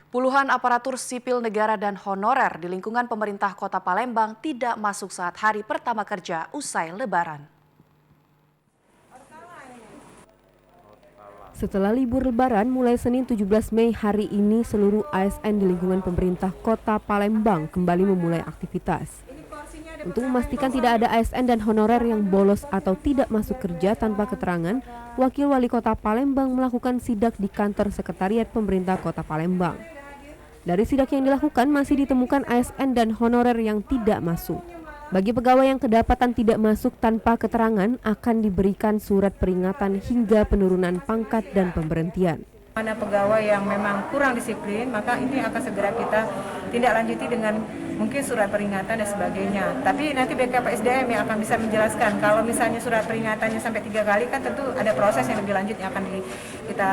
Puluhan aparatur sipil negara dan honorer di lingkungan pemerintah Kota Palembang tidak masuk saat hari pertama kerja usai Lebaran. Setelah libur Lebaran mulai Senin 17 Mei hari ini, seluruh ASN di lingkungan pemerintah Kota Palembang kembali memulai aktivitas. Untuk memastikan tidak ada ASN dan honorer yang bolos atau tidak masuk kerja tanpa keterangan, Wakil Wali Kota Palembang melakukan sidak di kantor sekretariat pemerintah Kota Palembang. Dari sidak yang dilakukan masih ditemukan ASN dan honorer yang tidak masuk. Bagi pegawai yang kedapatan tidak masuk tanpa keterangan akan diberikan surat peringatan hingga penurunan pangkat dan pemberhentian. Mana pegawai yang memang kurang disiplin, maka ini akan segera kita tindak lanjuti dengan mungkin surat peringatan dan sebagainya. Tapi nanti BKPSDM yang akan bisa menjelaskan. Kalau misalnya surat peringatannya sampai 3 kali, kan tentu ada proses yang lebih lanjut yang akan kita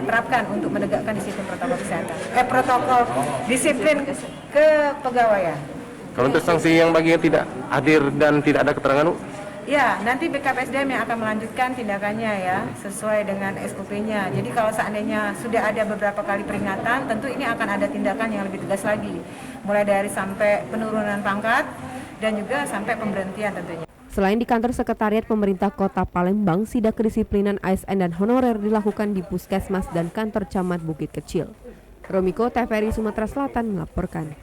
terapkan untuk menegakkan disiplin protokol kesehatan. Protokol disiplin kepegawaian. Kalau untuk sanksi yang bagi yang tidak hadir dan tidak ada keterangan, Bu? Ya, nanti BKPSDM yang akan melanjutkan tindakannya ya, sesuai dengan SOP-nya. Jadi kalau seandainya sudah ada beberapa kali peringatan, tentu ini akan ada tindakan yang lebih tegas lagi. Mulai dari sampai penurunan pangkat dan juga sampai pemberhentian tentunya. Selain di kantor sekretariat pemerintah Kota Palembang, sidak kedisiplinan ASN dan honorer dilakukan di Puskesmas dan kantor Camat Bukit Kecil. Romiko, TVRI Sumatera Selatan melaporkan.